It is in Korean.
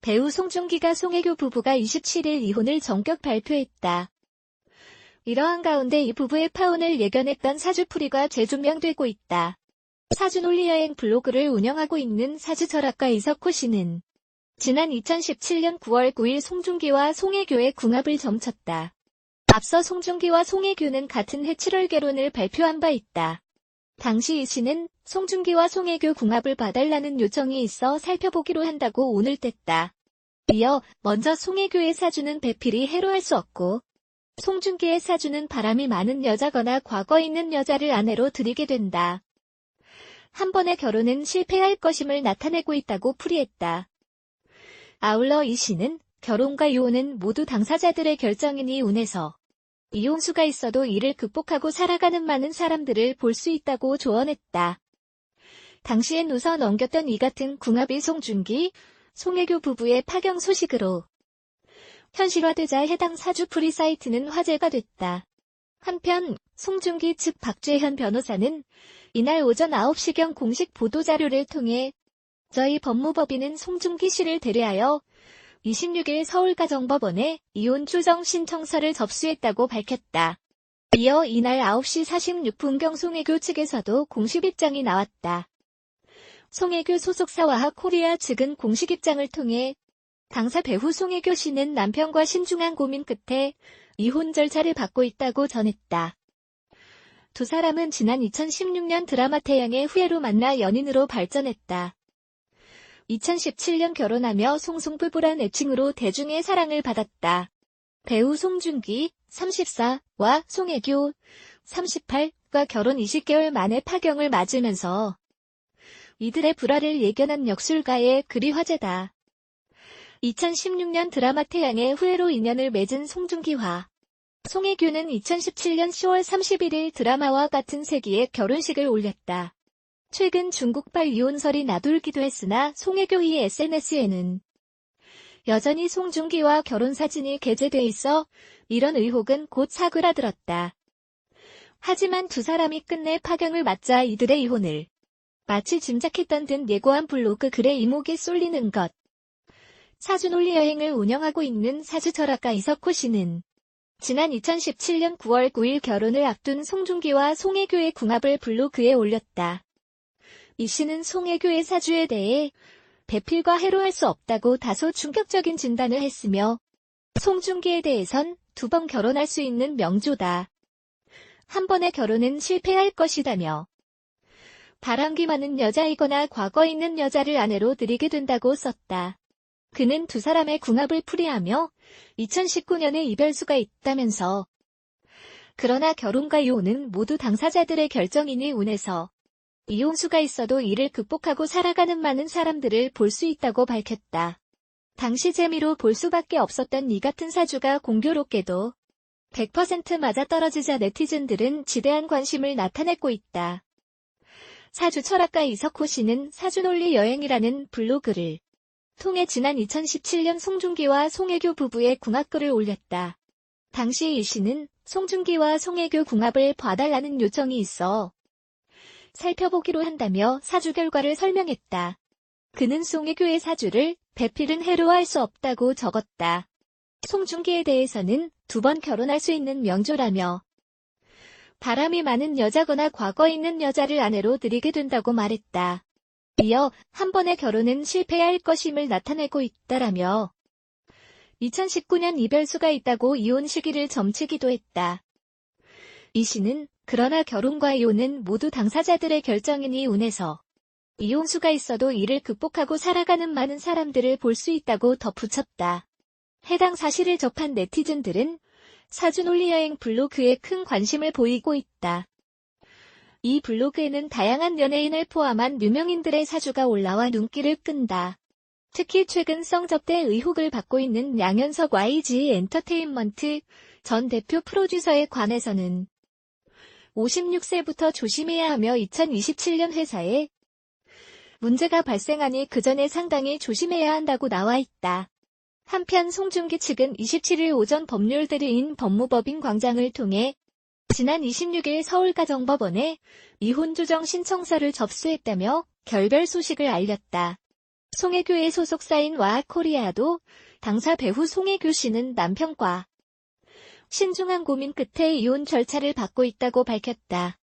배우 송중기가 송혜교 부부가 27일 이혼을 전격 발표했다. 이러한 가운데 이 부부의 파혼을 예견했던 사주풀이가 재조명되고 있다. 사주논리여행 블로그를 운영하고 있는 사주철학가 이석호 씨는 지난 2017년 9월 9일 송중기와 송혜교의 궁합을 점쳤다. 앞서 송중기와 송혜교는 같은 해 7월 결혼을 발표한 바 있다. 당시 이 씨는 송중기와 송혜교 궁합을 봐달라는 요청이 있어 살펴보기로 한다고 오늘 뗐다. 이어 먼저 송혜교의 사주는 배필이 해로할 수 없고 송중기의 사주는 바람이 많은 여자거나 과거 있는 여자를 아내로 들이게 된다. 한 번의 결혼은 실패할 것임을 나타내고 있다고 풀이했다. 아울러 이 씨는 결혼과 이혼은 모두 당사자들의 결정이니 운에서 이혼수가 있어도 이를 극복하고 살아가는 많은 사람들을 볼 수 있다고 조언했다. 당시엔 웃어 넘겼던 이 같은 궁합이 송중기, 송혜교 부부의 파경 소식으로 현실화되자 해당 사주풀이 사이트는 화제가 됐다. 한편 송중기 측 박죄현 변호사는 이날 오전 9시경 공식 보도자료를 통해 저희 법무법인은 송중기 씨를 대리하여 26일 서울가정법원에 이혼 추정 신청서를 접수했다고 밝혔다. 이어 이날 9시 46분경 송혜교 측에서도 공식 입장이 나왔다. 송혜교 소속사 와하코리아 측은 공식 입장을 통해 당사 배우 송혜교 씨는 남편과 신중한 고민 끝에 이혼 절차를 밟고 있다고 전했다. 두 사람은 지난 2016년 드라마 태양의 후예로 만나 연인으로 발전했다. 2017년 결혼하며 송송부부란 애칭으로 대중의 사랑을 받았다. 배우 송중기, 34와 송혜교, 38과 결혼 20개월 만에 파경을 맞으면서 이들의 불화를 예견한 역술가의 글이 화제다. 2016년 드라마 태양의 후예로 인연을 맺은 송중기와 송혜교는 2017년 10월 31일 드라마와 같은 세기에 결혼식을 올렸다. 최근 중국발 이혼설이 나돌기도 했으나 송혜교의 SNS에는 여전히 송중기와 결혼 사진이 게재돼 있어 이런 의혹은 곧 사그라들었다. 하지만 두 사람이 끝내 파경을 맞자 이들의 이혼을 마치 짐작했던 듯 예고한 블로그 글의 이목에 쏠리는 것. 사주논리 여행을 운영하고 있는 사주철학가 이석호 씨는 지난 2017년 9월 9일 결혼을 앞둔 송중기와 송혜교의 궁합을 블로그에 올렸다. 이 씨는 송혜교의 사주에 대해 배필과 해로할 수 없다고 다소 충격적인 진단을 했으며 송중기에 대해선 2번 결혼할 수 있는 명조다. 한 번의 결혼은 실패할 것이다며 바람기 많은 여자이거나 과거 있는 여자를 아내로 들이게 된다고 썼다. 그는 두 사람의 궁합을 풀이하며 2019년에 이별수가 있다면서 그러나 결혼과 이혼은 모두 당사자들의 결정이니 운에서 이혼수가 있어도 이를 극복하고 살아가는 많은 사람들을 볼 수 있다고 밝혔다. 당시 재미로 볼 수밖에 없었던 이 같은 사주가 공교롭게도 100% 맞아떨어지자 네티즌들은 지대한 관심을 나타내고 있다. 사주 철학가 이석호 씨는 사주논리 여행이라는 블로그를 통해 지난 2017년 송중기와 송혜교 부부의 궁합글을 올렸다. 당시 이 씨는 송중기와 송혜교 궁합을 봐달라는 요청이 있어 살펴보기로 한다며 사주 결과를 설명했다. 그는 송혜교의 사주를 배필은 해로할 수 없다고 적었다. 송중기에 대해서는 2번 결혼할 수 있는 명조라며 바람이 많은 여자거나 과거 있는 여자를 아내로 들이게 된다고 말했다. 이어 한 번의 결혼은 실패할 것임을 나타내고 있다라며 2019년 이별수가 있다고 이혼 시기를 점치기도 했다. 이 씨는 그러나 결혼과 이혼은 모두 당사자들의 결정이니 운에서 이혼수가 있어도 이를 극복하고 살아가는 많은 사람들을 볼 수 있다고 덧붙였다. 해당 사실을 접한 네티즌들은 사주논리여행 블로그에 큰 관심을 보이고 있다. 이 블로그에는 다양한 연예인을 포함한 유명인들의 사주가 올라와 눈길을 끈다. 특히 최근 성접대 의혹을 받고 있는 양현석 YG 엔터테인먼트 전 대표 프로듀서에 관해서는 56세부터 조심해야 하며 2027년 회사에 문제가 발생하니 그 전에 상당히 조심해야 한다고 나와 있다. 한편 송중기 측은 27일 오전 법률대리인 법무법인 광장을 통해 지난 26일 서울가정법원에 이혼 조정 신청서를 접수했다며 결별 소식을 알렸다. 송혜교의 소속사인 와하코리아도 당사 배우 송혜교 씨는 남편과 신중한 고민 끝에 이혼 절차를 밟고 있다고 밝혔다.